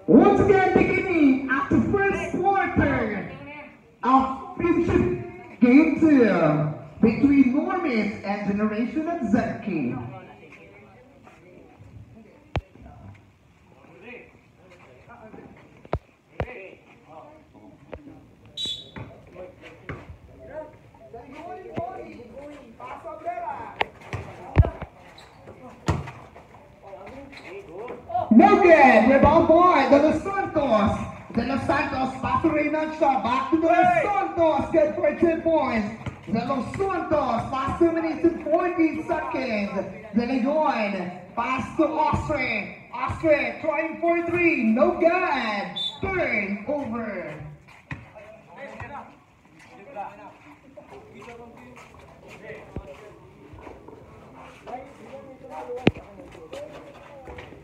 Once again, beginning at the first quarter of Friendship Game 2 between Normis and Generation Zeki. No good. Rebound point. De Los Santos. De Los Santos. Back to Reynolds. Back to De Los Santos. Good for 2 points. De Los Santos. Last 2 minutes and 14 seconds. De Leon. Pass to Austria. Austria trying for 3. No good. Turn over.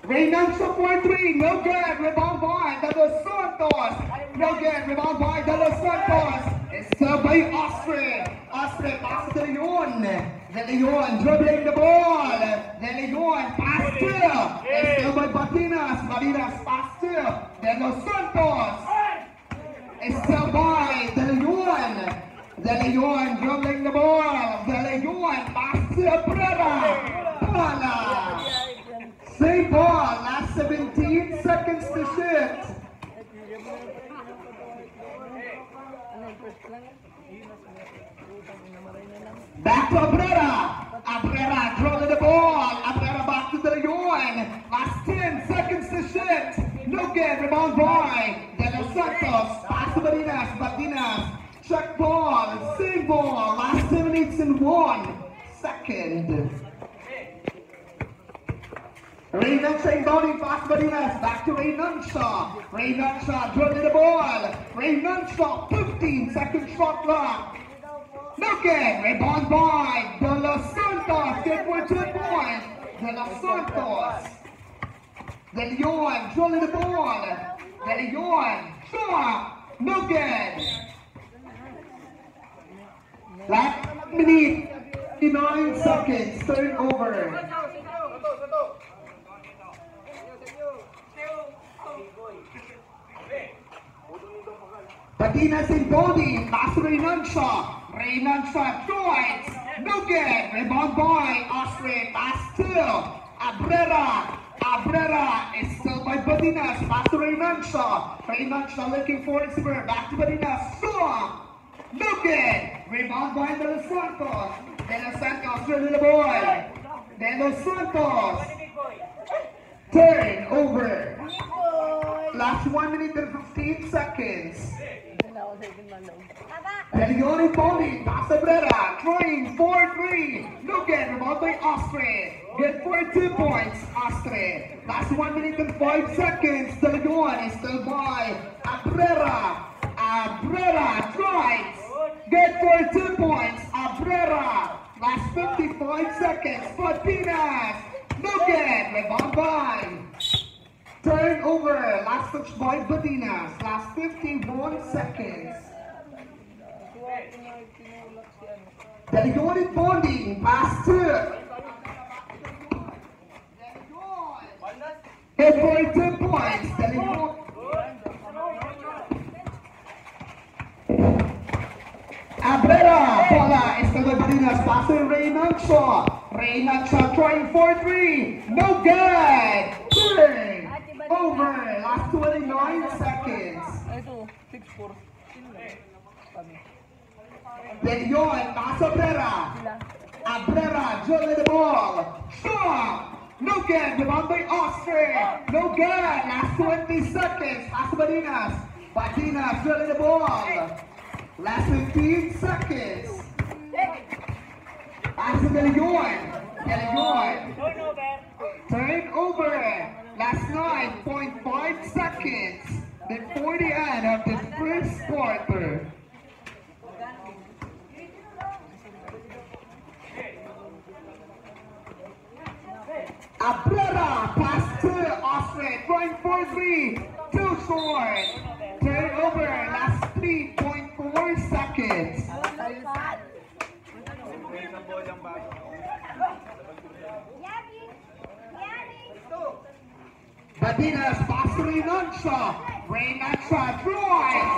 Reynolds for 3, no good, rebound by De Los Santos, no good, rebound by De Los Santos, it's still by Austria, Austria pass to Leon, De Leon dribbling the ball, De Leon pass to, it's still by Batinas, Batinas pass to, De Los Santos, it's still by De Leon dribbling the ball, De Leon pass to Brera, Pala. Same ball, last 17 seconds to shoot. Back to Abrera. Abrera drawing the ball. Abrera back to De Leon. Last 10 seconds to shoot. No good, rebound by De Los Santos. Pass to Batinas. Batinas. Check ball. Same ball. Last 10 minutes and 1 second. Reynolds inbounding pass Batinas, back to Reynolds. Reynolds drilling the ball. Reynolds 15 second shot clock. No good, rebound by De Los Santos, good for 2 points. De Los Santos. De Leon drilling the ball. De Leon shot, no good. Last minute, 9 seconds, turnover. Batinas inbounding, pass to Reynolds. Reynolds tries, no good, rebound by Austria, pass to Abrera. Abrera is still by Batinas, pass to Reynolds. Reynolds looking for his square, back to Batinas. No good, rebound by De Los Santos. De Los Santos through the ball. De Los Santos. Turn over. Last 1 minute and 15 seconds. De Leon inbounding, pass Abrera, trying for 3. No good, rebound by Austria. Good for 2 points, Austria. Last 1 minute and 5 seconds. De Leon is still by Abrera. Abrera tries. Good for 2 points, Abrera. Last 55 seconds, Batinas. No good, rebound by. Turnover, last touch by Batinas, last 51 seconds. De Leon inbounding, pass to. Good for 2 points, De Leon. Abrera, bola, está by Batinas, pass to Reynolds. Reynolds trying for 3, no good. Turn over, last 29 seconds. De Leon, pass Abrera. Abrera, drilling the ball. Shot, no good, rebound by Austria. No good, last 20 seconds. Pass to Batinas. Batinas drilling the ball. Last 15 seconds. Pass to De Leon. De Leon. Turn over. Last 9.5 seconds before the end of the first quarter. Abrera pass to Austria, trying for 3, too short. Turn over, last 3.4 seconds. Badinas pass to Reynancia. Reynancia drives.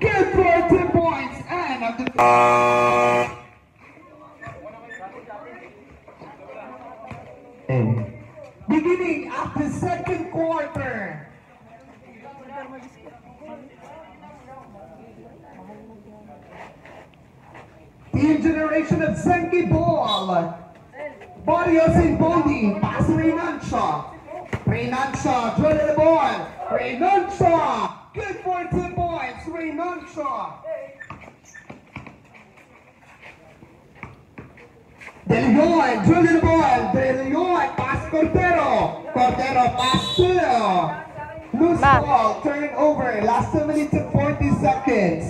Good for 2 points and of the beginning of the second quarter. Team generation of Senki ball. Barrios in bowling. Pass to Reynancia. Reynancia drilling the ball. Reynancia. Good for 2 points. Reynancia. De Leon drilling the ball. De Leon pass Cordero. Cordero pass to loose ball. Turn over. Last 2 minutes and 40 seconds.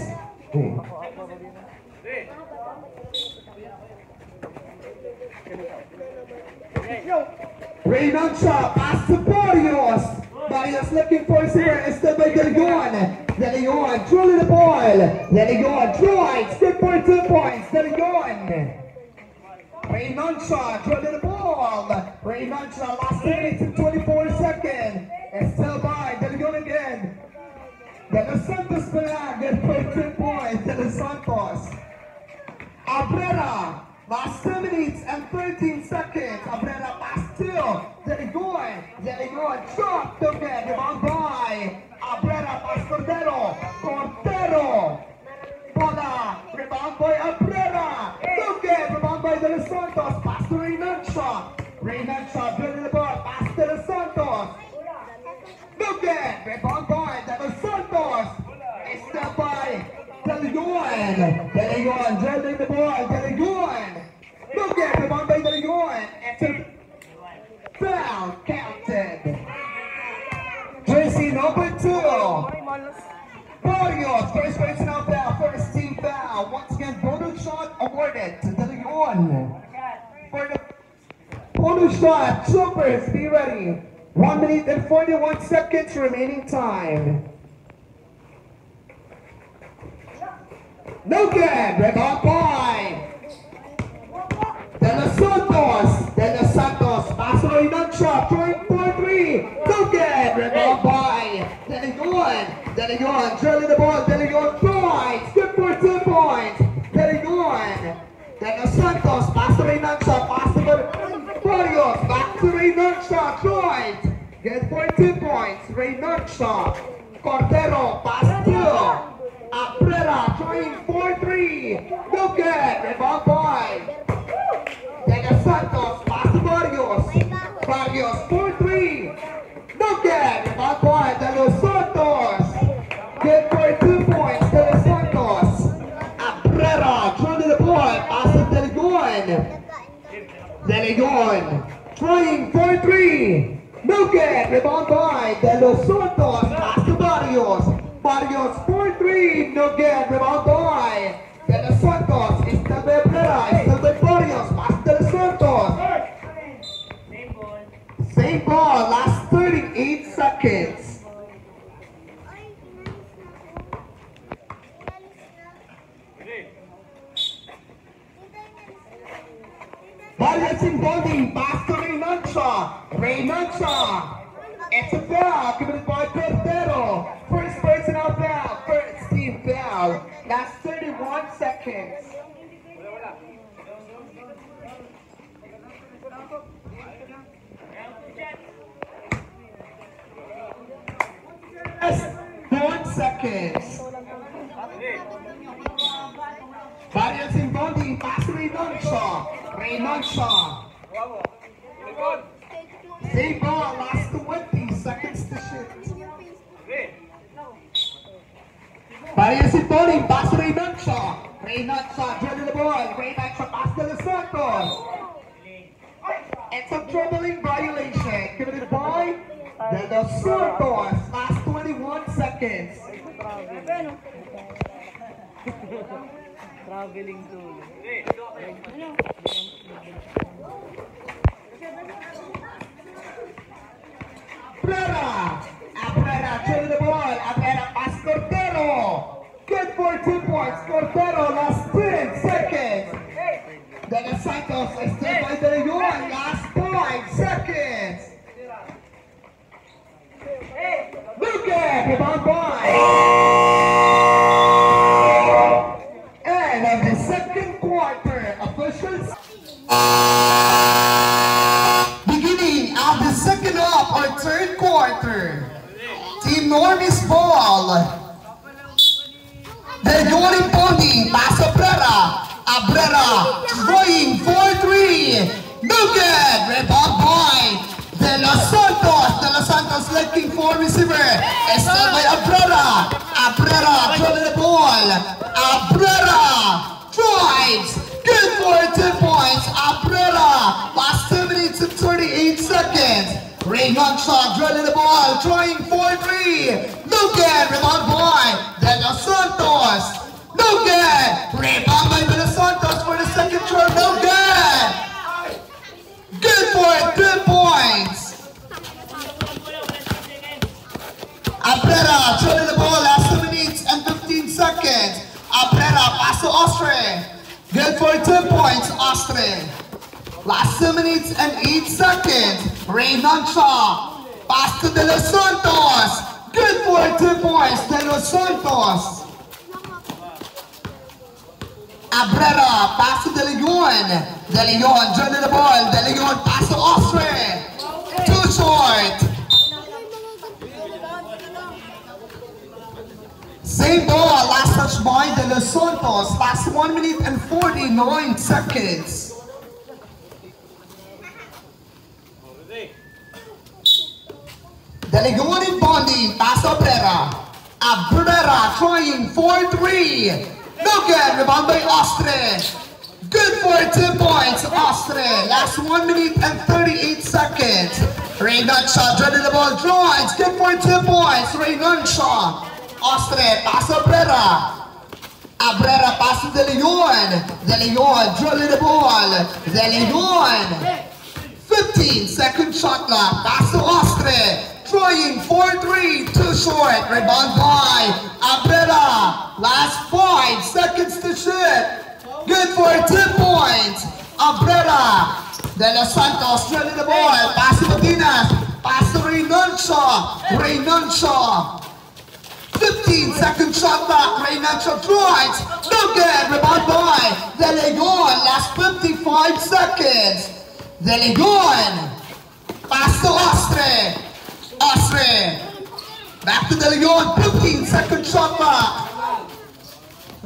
Reynancia pass to Barrios. Barrios looking for zero. Instead by De Leon. De Leon drilling the ball. De Leon drives. Good for 2 points. De Leon. Reynancia drilling the ball. Reynancia last 2 minutes and 24 seconds. And still by De Leon again. De Los Santos Pelag. Good for 2 points. De Los Santos. Abrera. Last 2 minutes and 13 seconds. Abrera pass to De Leon. De Leon drop to get rebound by Abrera pass Cordero. Cordero. Bola. Rebound by Abrera. Look at rebound by De Los Santos. Pass to Reynancia. Reynancia drilling the ball. Pass to De Los Santos. Look at rebound by De Los Santos. It's still by De Leon. De Leon drilling the ball. De Leon. Look at rebound by De Leon. It's a foul counted. Jersey number 2. Barrios, first personal foul, first team foul. Once again, bonus shot awarded to De Leon. For the bonus shot, Troopers, be ready. 1 minute and 41 seconds remaining time. No good, rebound by De Los Santos. De Los Santos, pass to Reynancia, throwing for 3. No good, rebound by De Leon. De Leon drilling the ball. De Leon drives. Good for 2 points. De Leon. De Los Santos pass to Reynancia. Pass to Barrios. Back to Reynancia. Drives. Good for 2 points. Reynancia. Cordero pass to Abrera. Trying for 3. No good. Rebound by De Los Santos. Pass to Barrios. Barrios for 3. No good. Rebound by De Los Santos. Good for 2 points, De Los Santos. Abrera trying the ball, pass to De Leon. De Leon trying for 3. No good, rebound by De Los Santos, pass to Barrios. Barrios for 3, no good, rebound by De Los Santos. It's still by Abrera, it's still by Barrios, pass to De Los Santos. Same ball, last 38 seconds. Barrios in bowling, pass to Reynancia. Reynancia. It's a foul, committed by Cordero. First personal foul, first team foul. Last 31 seconds. Last 1 seconds. Barrios in bowling, pass to Reynancia. Reynancia. Same ball, last 20 seconds to shoot. Barrios in bowling, pass to Reynancia. Reynancia drilling the ball. Reynancia pass to De Los Santos. It's a dribbling violation. Committed by De Los Santos. Last 21 seconds. Traveling tool. Abrera drilling the ball. Abrera pass Cordero. Good for 2 points. Cordero last 10 seconds. De Los Santos is still by De Leon. Last 5 seconds. rebound by. And of the second quarter, officials. Beginning of the second half or third quarter. Team Normis ball. They're going bonding. Pass Abrera. Abrera throwing 4-3. No good. Rebound by De Los Santos. De Los Santos looking for receiver. It's still by Abrera. Abrera throwing the ball. Abrera drives. Good for 2 points. Abrera. Last 2 minutes and 38 seconds. Raymond Shaw drilling the ball, throwing 4-3. No good. Rebound by De Los Santos. No good. Rebound by De Los Santos for the second throw. No good. Good for 2 points. Abrera drilling the ball, last 2 minutes and 15 seconds. Abrera pass to Ostre. Good for 2 points, Ostre. Last 2 minutes and 8 seconds. Raymond Shaw. Pass to De Los Santos. Good for 2 points. De Los Santos. Abrera. Pass to De Leon. De Leon joining the ball. De Leon pass to Ostre. Too short. Same ball. Last touch by De Los Santos. Last 1 minute and 49 seconds. De Leon in bonding, pass Abrera. Abrera trying 4-3. No good, rebound by Ostre. Good for 2 points, Ostre. Last 1 minute and 38 seconds. Raymond Shaw joining the ball, drives. Good for 2 points, Raymond Shaw. Ostre, pass Abrera. Abrera pass to De Leon. De Leon drilling the ball. De Leon. 15-second shot clock. Pass to Ostre. Trying 4-3, too short. Rebound by Abrera. Last 5 seconds to shoot. Good for 2 points. Abrera. De Los Santos drilling the ball. Pass to Martinez. Pass to Raymond Shaw. Raymond Shaw. 15-second shot clock. Raymond Shaw drives. No good. Rebound by De Leon. Last 55 seconds. De Leon. Pass to Ostre. Ostre. Back to De Leon. 15-second shot clock.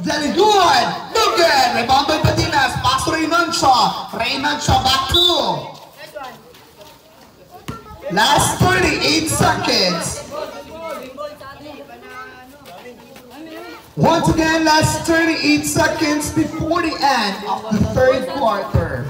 De Leon. No good. Rebound by Martinez. Pass to Raymond Shaw. Raymond Shaw back to. Last 38 seconds. Once again, last 38 seconds before the end of the third quarter.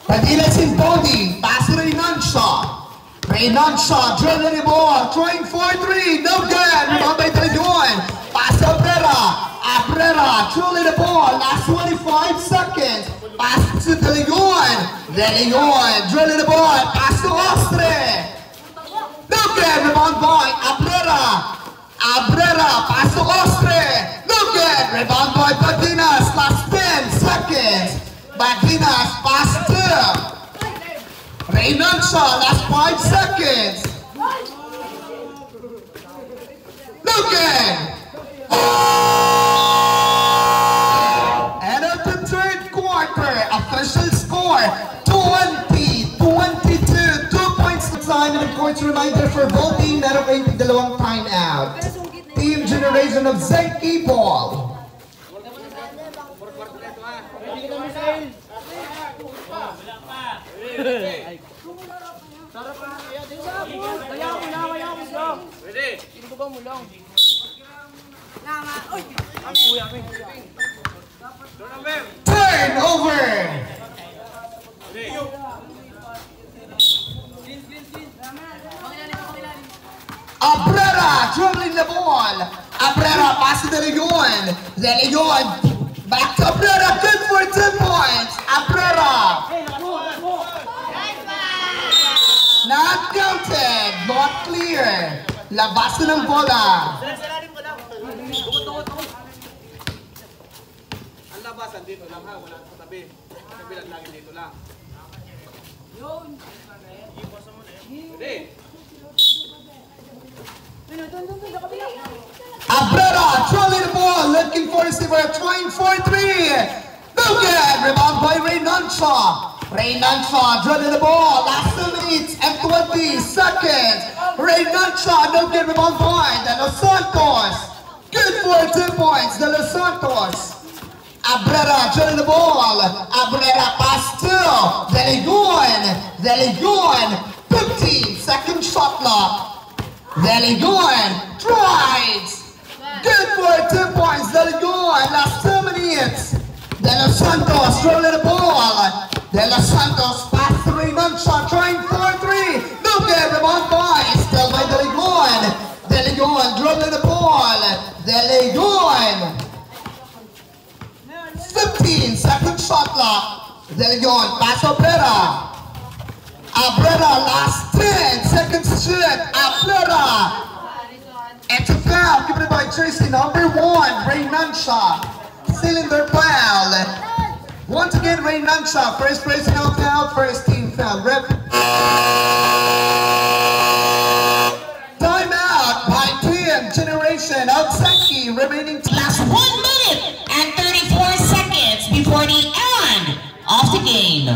Martinez in body, pass to Raymond Shaw. Raymond Shaw drilling the ball, throwing 4-3, no good. Rebound by De Leon. Pass to Abrera. Abrera drilling the ball, last 25 seconds. Pass to De Leon. De Leon drilling the ball, pass to Ostre. No good. Rebound by Abrera. Abrera pass to Ostre. No good. Rebound by Martinez. Last 10 seconds. Martinez pass to Raymond Shaw. Last 5 seconds. No good. End of the third quarter. Official score 20-22. 2 points to time. And of course, reminder for both team meron kayong dalawang timeout. Team Generation of Zenki ball. Turnover. Abrera dribbling the ball. Abrera pass to De Leon. De Leon back to Abrera. Good for 2 points. Abrera. Not counted. Not clear. Labasan ng bola. dito lang ha, wala sa tabi. Kabilang lagi dito lang. Ready? Abrera trolling the ball, looking for receiver, trying for three. No good. Rebound by Reynancha. Reynancha drilling the ball. Last 2 minutes and 20 seconds. Reynancha, no good. Rebound by De Los Santos. Good for 2 points. De Los Santos. Abrera drilling the ball. Abrera pass to De Legon. De Legon. 15-second shot clock. De Legon drives. Good for 2 points. De Legon. Last 2 minutes. De Los Santos rolling the ball. De Los Santos pass to Reynancha, trying for three. No good. Rebound by. Still by De Legon. De Legon rolling the ball. De Legon. 15-second shot clock. De Legon pass Abrera. Abrera last 10 seconds to shoot. Abrera. It's a foul given by jersey number 1, Reynancha. Cylinder foul. Once again, Reynancha, first personal foul, first team foul. Rep. Timeout by Team Generation Altseki, remaining last 1 minute and 34 seconds before the end of the game.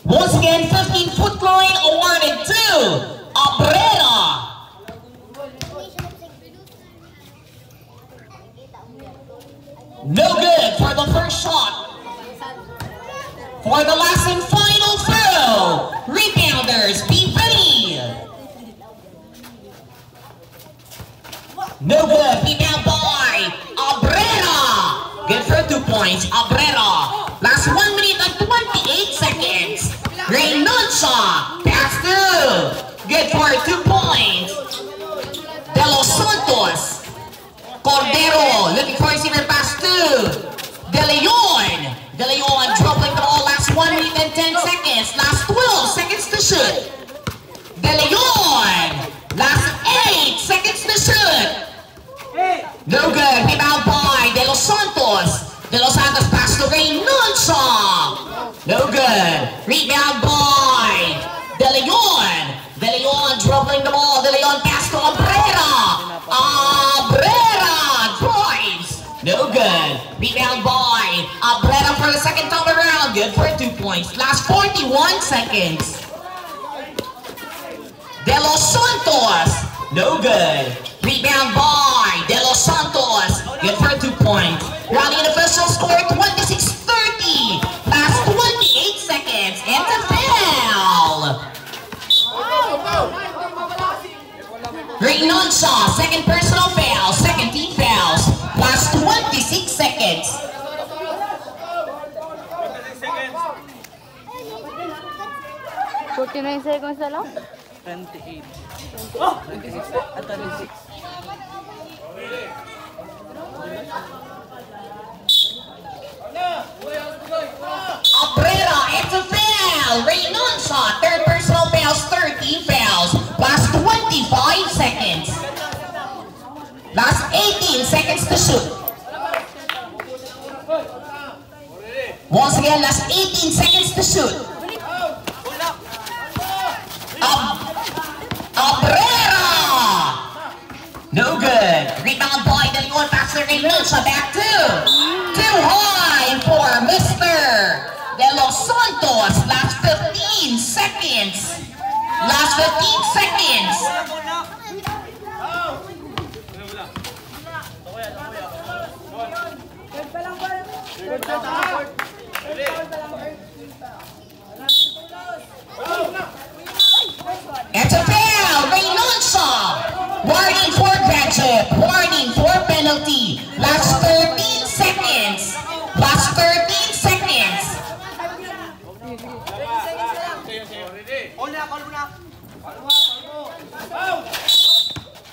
Once again, 15-foot line awarded to Abrera. No good for the first shot. For the last and final throw, rebounders, be ready. No good, rebound by Abrera. Good for 2 points, Abrera. Last 1 minute and 28 seconds. Reynancha, pass through. Good for 2 points. De Los Santos. Cordero, looking for receiver pass to De Leon. De Leon dropping the ball. Last 1 minute and 10 seconds. Last 12 seconds to shoot. De Leon. Last 8 seconds to shoot. No good. Rebound by De Los Santos. De Los Santos pass to Reynancha. No good. Rebound by De Leon. De Leon dribbling the ball. De Leon pass to Abrera. Abrera drives. No good. Rebound by Abrera for the second time around. Good for 2 points. Last 41 seconds. De Los Santos. No good. Rebound by De Los Santos. Good for 2 points. Rallying official score 26-30. Last 28 seconds. And a foul. Reynancha, second personal foul. Second team fouls. Last 26 seconds. 49 seconds na lang? 28. 26 at 26. Abrera, it's a foul. Reynancha, third personal fouls, 13 fouls. Last 25 seconds. Last 18 seconds to shoot. Once again, last 18 seconds to shoot. Abrera! No good. Rebound by De Leon, pass to Reynancha, back two. Too high for Mr. De Los Santos. Last 15 seconds. Last 15 seconds. It's a foul. Reynancha. Warning for gadget. Warning for penalty. Last 13 seconds. Last 13 seconds.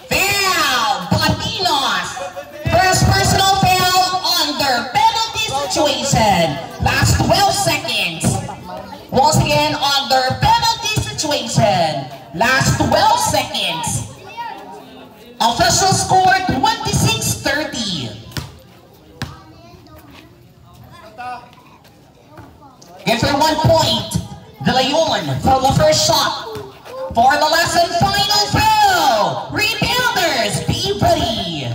Foul. Batinos. First personal foul under penalty situation. Last 12 seconds. Once again under penalty situation. Last 12 seconds. Official score 26-30. Give for 1 point. De Leon for the first shot. For the last and final throw. Rebounders, be ready.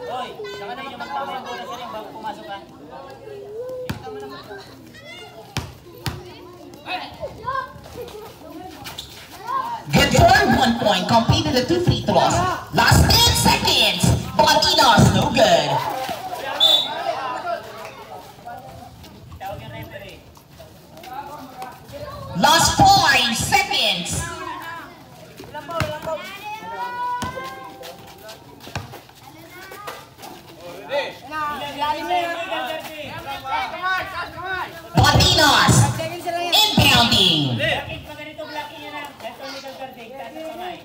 Hoy, saka na yung magtama yung bola sa rin bago pumasok ka. Good for 1 point. Completed the 2 free throws. Last 10 seconds. Blatinos, no good. Tawag yung referee. Last 5 seconds. Blatinos, inbounding. Bakit pa ganito blocking yan ang legal carding? Taas ang kamay.